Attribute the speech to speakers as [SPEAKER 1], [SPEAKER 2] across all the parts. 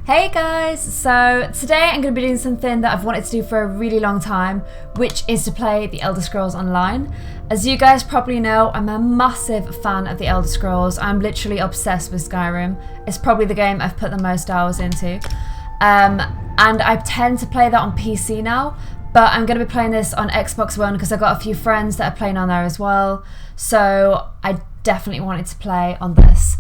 [SPEAKER 1] Hey guys, so today I'm going to be doing something that I've wanted to do for a really long time, which is to play The Elder Scrolls Online. As you guys probably know, I'm a massive fan of The Elder Scrolls. I'm literally obsessed with Skyrim. It's probably the game I've put the most hours into. And I tend to play that on PC now, but I'm going to be playing this on Xbox One because I've got a few friends that are playing on there as well. So I definitely wanted to play on this.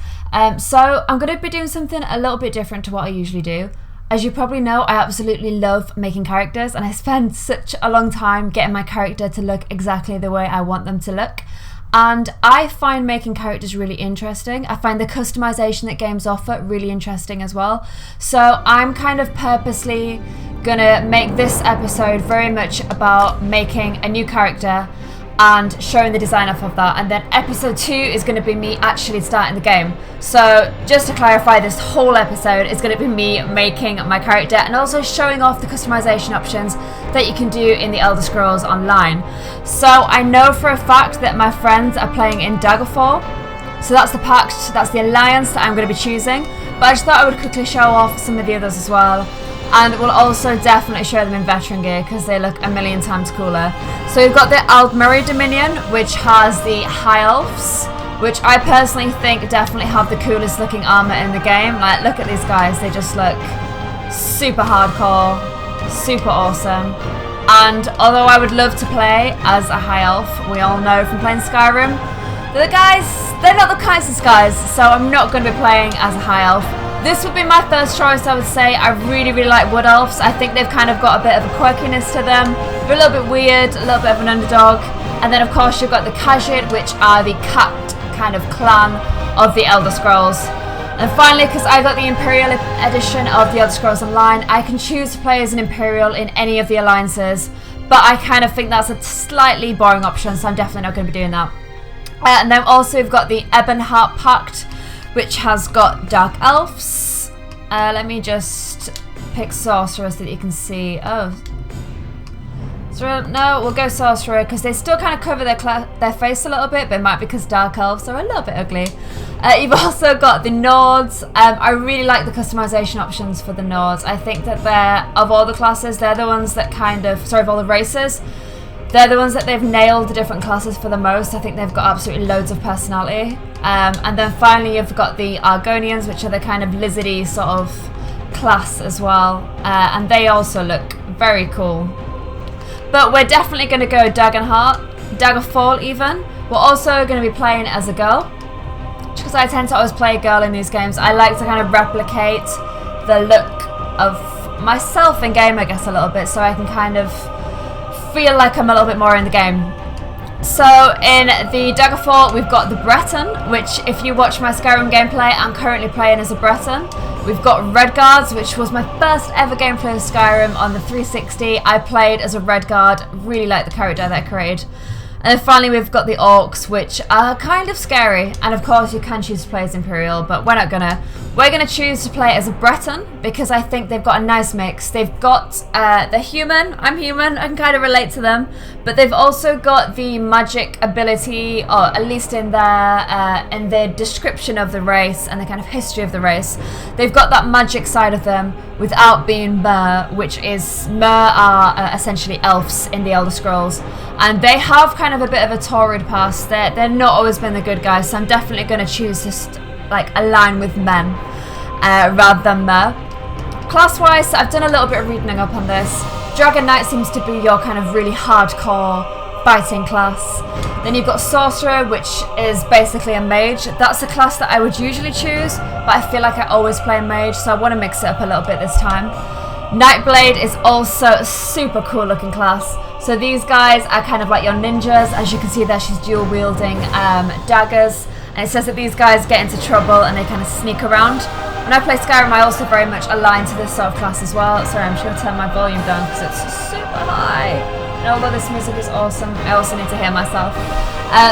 [SPEAKER 1] So I'm going to be doing something a little bit different to what I usually do. As you probably know, I absolutely love making characters, and I spend such a long time getting my character to look exactly the way I want them to look. And I find making characters really interesting. I find the customization that games offer really interesting as well. So I'm kind of purposely gonna make this episode very much about making a new character and showing the design off of that, and then episode 2 is going to be me actually starting the game. So just to clarify, this whole episode is going to be me making my character and also showing off the customization options that you can do in the Elder Scrolls Online. So I know for a fact that my friends are playing in Daggerfall, so that's the pact, that's the alliance that I'm going to be choosing, but I just thought I would quickly show off some of the others as well. And we'll also definitely show them in veteran gear because they look a million times cooler. So we've got the Aldmeri Dominion, which has the High Elves, which I personally think definitely have the coolest looking armor in the game. Like, look at these guys, they just look super hardcore, super awesome. And although I would love to play as a High Elf, we all know from playing Skyrim, they're not the kindest guys, so I'm not going to be playing as a High Elf. This would be my first choice, I would say. I really like Wood Elves. I think they've kind of got a bit of a quirkiness to them. They're a little bit weird, a little bit of an underdog. And then of course you've got the Khajiit, which are the capped kind of clan of the Elder Scrolls. And finally, because I got the Imperial edition of the Elder Scrolls Online, I can choose to play as an Imperial in any of the alliances. But I kind of think that's a slightly boring option, so I'm definitely not going to be doing that. And then also we've got the Ebonheart Pact, which has got Dark Elves. Let me just pick Sorcerer so that you can see. Oh, so no, we'll go Sorcerer because they still kind of cover their face a little bit, but it might be because Dark Elves are a little bit ugly. You've also got the Nords. I really like the customization options for the Nords. I think that of all the classes, they're the ones that of all the races, they're the ones that they've nailed the different classes for the most. I think they've got absolutely loads of personality. And then finally you've got the Argonians, which are the kind of lizardy sort of class as well. And they also look very cool. But we're definitely going to go Daggerfall even. We're also going to be playing as a girl, because I tend to always play a girl in these games. I like to kind of replicate the look of myself in game, I guess, a little bit, so I can kind of feel like I'm a little bit more in the game. So in the Daggerfall we've got the Breton, which if you watch my Skyrim gameplay, I'm currently playing as a Breton. We've got Redguards, which was my first ever gameplay of Skyrim on the 360. I played as a Redguard, really like the character that I created. And then finally we've got the Orcs, which are kind of scary, and of course you can choose to play as Imperial, but we're not gonna. We're gonna choose to play as a Breton because I think they've got a nice mix. They've got the human, I'm human, I can kind of relate to them, but they've also got the magic ability, or at least in their description of the race and the kind of history of the race, they've got that magic side of them without being Mer, Mer are essentially elves in the Elder Scrolls, and they have kind of a bit of a torrid past. They're not always been the good guys, so I'm definitely going to choose to align with men rather than Mer. Class-wise, I've done a little bit of reading up on this. Dragon Knight seems to be your kind of really hardcore fighting class. Then you've got Sorcerer, which is basically a mage. That's a class that I would usually choose, but I feel like I always play mage, so I want to mix it up a little bit this time. Nightblade is also a super cool looking class. So these guys are kind of like your ninjas. As you can see there, she's dual wielding daggers. And it says that these guys get into trouble and they kind of sneak around. When I play Skyrim, I also very much align to this sort of class as well. Sorry, I'm just going to turn my volume down because it's super high. And although this music is awesome, I also need to hear myself.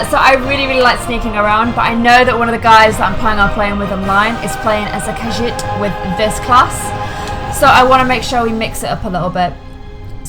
[SPEAKER 1] So I really like sneaking around, but I know that one of the guys that I'm planning on playing with online is playing as a Khajiit with this class. So I want to make sure we mix it up a little bit.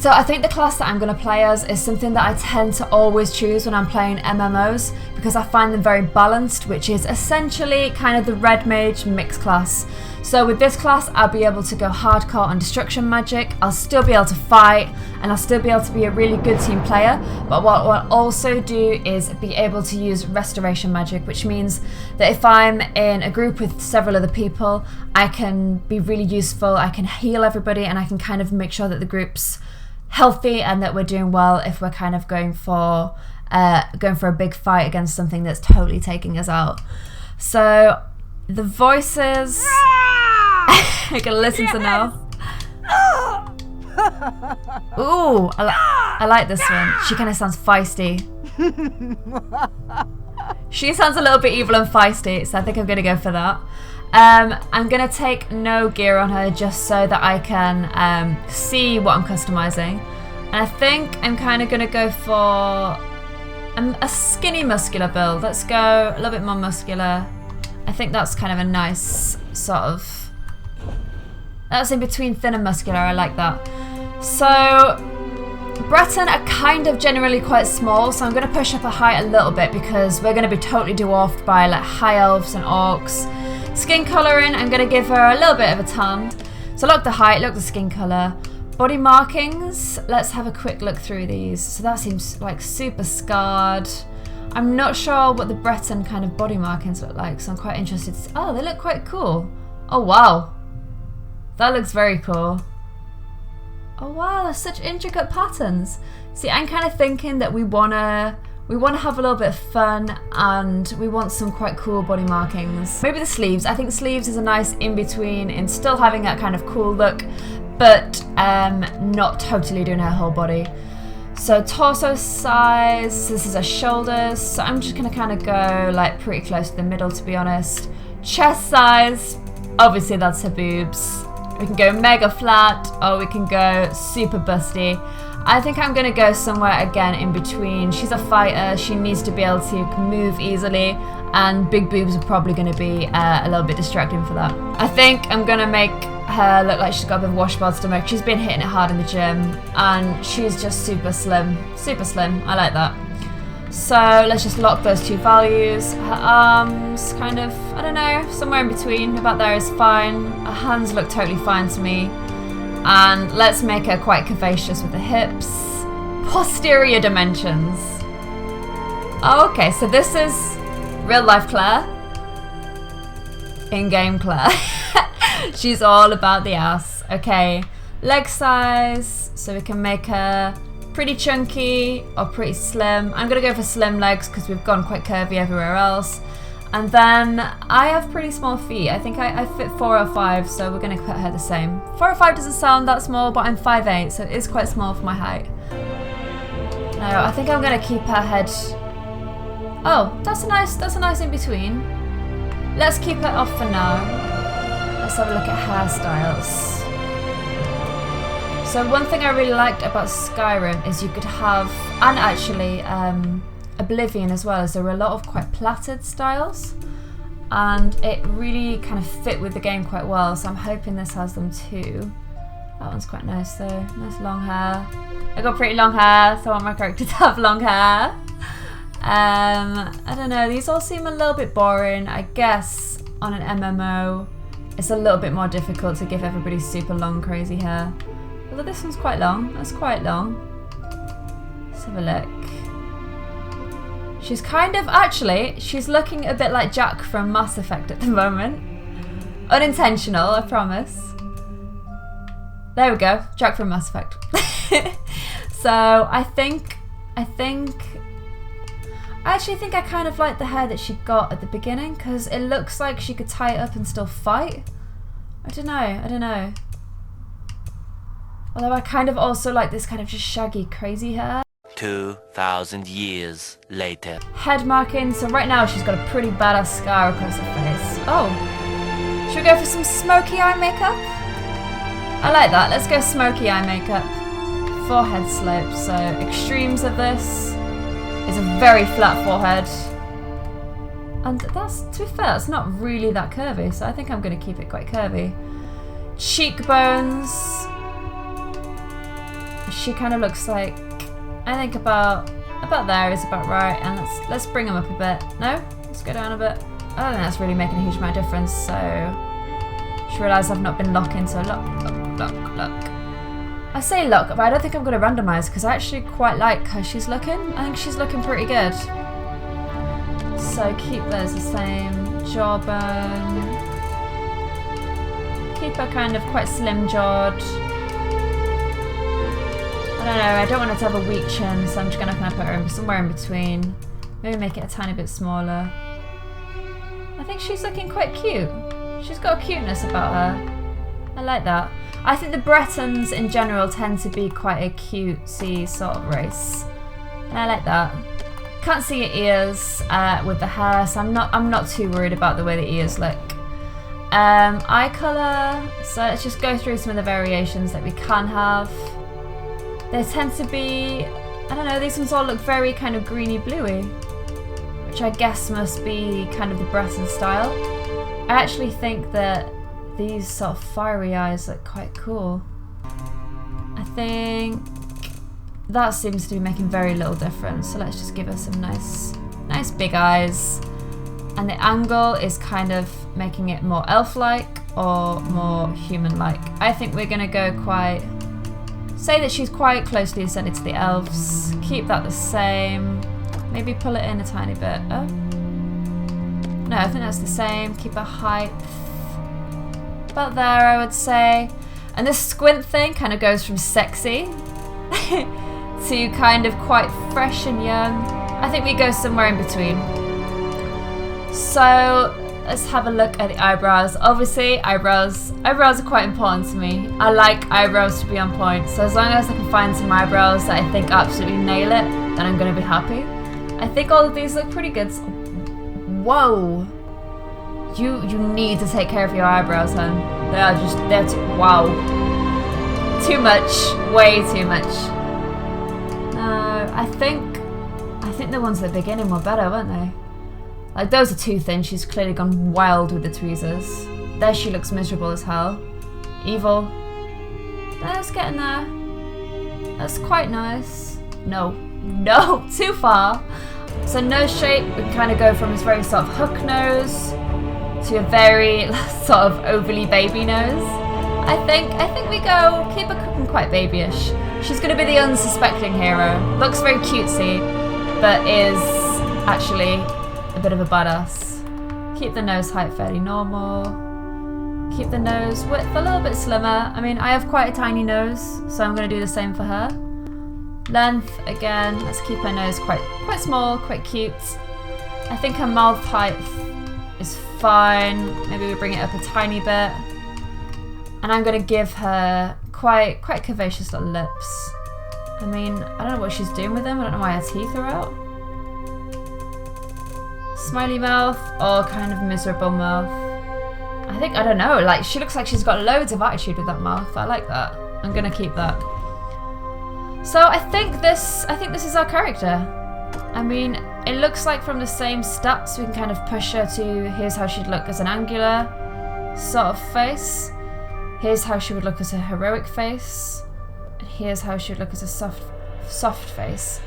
[SPEAKER 1] So I think the class that I'm going to play as is something that I tend to always choose when I'm playing MMOs because I find them very balanced, which is essentially kind of the red mage mix class. So with this class, I'll be able to go hardcore on destruction magic. I'll still be able to fight, and I'll still be able to be a really good team player. But what I'll also do is be able to use restoration magic, which means that if I'm in a group with several other people, I can be really useful. I can heal everybody, and I can kind of make sure that the group's healthy and that we're doing well if we're kind of going for a big fight against something that's totally taking us out. So the voices I can listen to now. Ooh, I like this one. She kind of sounds feisty. She sounds a little bit evil and feisty, so I think I'm gonna go for that. I'm gonna take no gear on her just so that I can see what I'm customizing. And I think I'm kind of gonna go for a skinny muscular build. Let's go a little bit more muscular. I think that's kind of a nice sort of, that's in between thin and muscular. I like that. So Breton are kind of generally quite small, so I'm going to push up her height a little bit because we're going to be totally dwarfed by like high elves and orcs. Skin colouring, I'm going to give her a little bit of a tan. So look the height, look the skin colour. Body markings, let's have a quick look through these. So that seems like super scarred. I'm not sure what the Breton kind of body markings look like, so I'm quite interested. Oh, they look quite cool. Oh wow, that looks very cool. Oh wow, there's such intricate patterns. See, I'm kind of thinking that we wanna have a little bit of fun, and we want some quite cool body markings. Maybe the sleeves. I think sleeves is a nice in-between in still having that kind of cool look, but not totally doing her whole body. So torso size, this is her shoulders, so I'm just gonna kind of go like pretty close to the middle, to be honest. Chest size, obviously that's her boobs. We can go mega flat, or we can go super busty. I think I'm gonna go somewhere again in between. She's a fighter, she needs to be able to move easily, and big boobs are probably gonna be a little bit distracting for that. I think I'm gonna make her look like she's got a bit of washboard stomach. She's been hitting it hard in the gym, and she's just super slim. Super slim, I like that. So let's just lock those two values. Her arms, kind of, I don't know, somewhere in between, about there is fine. Her hands look totally fine to me. And let's make her quite curvaceous with the hips. Posterior dimensions. Oh, okay, so this is real life Claire. In-game Claire. She's all about the ass. Okay, leg size, so we can make her pretty chunky or pretty slim. I'm gonna go for slim legs because we've gone quite curvy everywhere else. And then I have pretty small feet. I think I fit 4 or 5, so we're gonna put her the same. 4 or 5 doesn't sound that small, but I'm 5'8", so it is quite small for my height. No, I think I'm gonna keep her head. Oh, that's a nice in between. Let's keep it off for now. Let's have a look at hairstyles. So one thing I really liked about Skyrim is you could have, and actually Oblivion as well, is there were a lot of quite plaited styles, and it really kind of fit with the game quite well, so I'm hoping this has them too. That one's quite nice though, nice long hair. I got pretty long hair, so I want my character to have long hair. I don't know, these all seem a little bit boring. I guess on an MMO it's a little bit more difficult to give everybody super long crazy hair. Although this one's quite long, that's quite long. Let's have a look. She's kind of, actually, she's looking a bit like Jack from Mass Effect at the moment. Unintentional, I promise. There we go, Jack from Mass Effect. So I actually think I kind of like the hair that she got at the beginning, because it looks like she could tie it up and still fight. I don't know. Although I kind of also like this kind of just shaggy, crazy hair.
[SPEAKER 2] 2,000 years later.
[SPEAKER 1] Head marking, so right now she's got a pretty badass scar across her face. Oh, should we go for some smoky eye makeup? I like that, let's go smoky eye makeup. Forehead slope, so extremes of this is a very flat forehead. And that's, to be fair, it's not really that curvy, so I think I'm going to keep it quite curvy. Cheekbones. She kind of looks like, I think about there is about right, and let's bring them up a bit. No? Let's go down a bit. I don't think that's really making a huge amount of difference, so Just realised I've not been locking, so look. I say look, but I don't think I'm going to randomise because I actually quite like how she's looking. I think she's looking pretty good. So keep those the same. Jawbone. Keep her kind of quite slim jawed. I don't know, I don't want her to have a weak chin, so I'm just going to kind of put her in somewhere in between. Maybe make it a tiny bit smaller. I think she's looking quite cute. She's got a cuteness about her. I like that. I think the Bretons in general tend to be quite a cutesy sort of race. And I like that. Can't see your ears with the hair, so I'm not too worried about the way the ears look. Eye colour, so let's just go through some of the variations that we can have. There tend to be, I don't know, these ones all look very kind of greeny bluey, which I guess must be kind of the Breton style. I actually think that these sort of fiery eyes look quite cool. I think that seems to be making very little difference, so let's just give her some nice big eyes. And the angle is kind of making it more elf-like or more human-like. I think we're gonna go say that she's quite closely ascended to the elves. Keep that the same. Maybe pull it in a tiny bit. Oh. No, I think that's the same. Keep her height about there, I would say. And this squint thing kind of goes from sexy to kind of quite fresh and young. I think we go somewhere in between. So let's have a look at the eyebrows. Obviously, eyebrows are quite important to me. I like eyebrows to be on point. So as long as I can find some eyebrows that I think absolutely nail it, then I'm going to be happy. I think all of these look pretty good. Whoa. You need to take care of your eyebrows, hon. Wow. Too much. Way too much. No, I think the ones at the beginning were better, weren't they? Like, those are too thin. She's clearly gone wild with the tweezers. There she looks miserable as hell. Evil. That's getting there. That's quite nice. No, too far. So nose shape, we can kind of go from this very sort of hook nose to a very sort of overly baby nose. I think we keep her cooking quite babyish. She's going to be the unsuspecting hero. Looks very cutesy, but is actually a bit of a badass. Keep the nose height fairly normal. Keep the nose width a little bit slimmer. I mean, I have quite a tiny nose, so I'm going to do the same for her. Length, again, let's keep her nose quite small, quite cute. I think her mouth height is fine. Maybe we bring it up a tiny bit. And I'm going to give her quite curvaceous little lips. I mean, I don't know what she's doing with them. I don't know why her teeth are out. Smiley mouth or kind of miserable mouth. I don't know, like she looks like she's got loads of attitude with that mouth. I like that. I'm gonna keep that. So I think this is our character. I mean, it looks like from the same stats we can kind of push her to here's how she'd look as an angular sort of face. Here's how she would look as a heroic face. And here's how she would look as a soft face.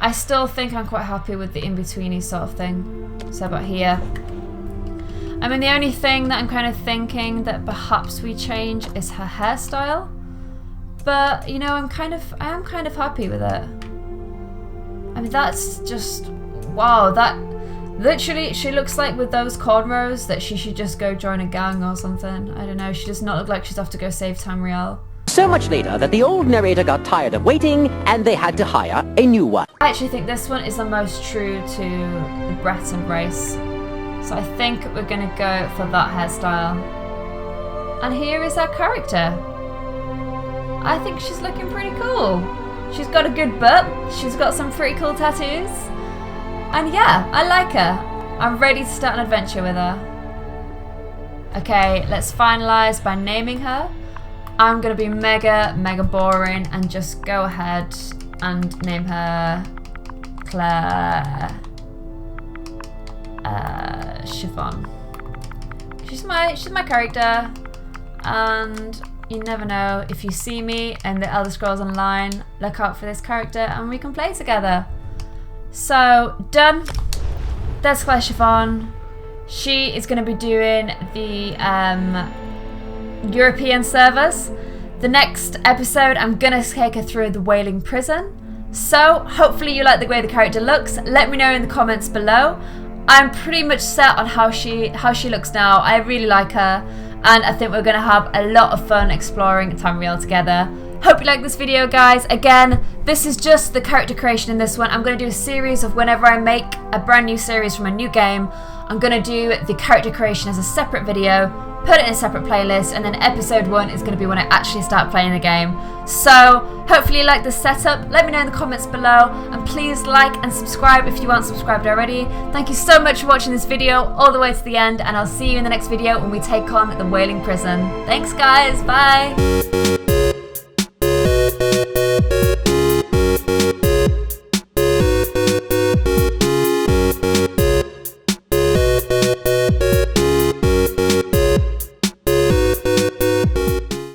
[SPEAKER 1] I still think I'm quite happy with the in-betweeny sort of thing. So about here. I mean, the only thing that I'm kind of thinking that perhaps we change is her hairstyle. But, you know, I am kind of happy with it. I mean, that's just, wow, that, literally, she looks like with those cornrows that she should just go join a gang or something. I don't know, she does not look like she's off to go save Tamriel.
[SPEAKER 3] So much later that the old narrator got tired of waiting and they had to hire a new one.
[SPEAKER 1] I actually think this one is the most true to the Breton race. So I think we're going to go for that hairstyle. And here is our character. I think she's looking pretty cool. She's got a good butt. She's got some pretty cool tattoos. And yeah, I like her. I'm ready to start an adventure with her. Okay, let's finalize by naming her. I'm going to be mega boring and just go ahead and name her Clare Chiffon. She's my character, and you never know, if you see me in the Elder Scrolls Online, look out for this character and we can play together. So, done. There's Clare Chiffon. She is going to be doing the European servers. The next episode, I'm gonna take her through the Wailing Prison. So hopefully you like the way the character looks. Let me know in the comments below. I'm pretty much set on how she looks now. I really like her, and I think we're gonna have a lot of fun exploring Tamriel together. Hope you like this video, guys. Again, this is just the character creation in this one. I'm gonna do a series of whenever I make a brand new series from a new game, I'm gonna do the character creation as a separate video, put it in a separate playlist, and then episode 1 is going to be when I actually start playing the game. So hopefully you like this setup. Let me know in the comments below, and please like and subscribe if you aren't subscribed already. Thank you so much for watching this video all the way to the end, and I'll see you in the next video when we take on the Wailing Prison. Thanks guys, bye!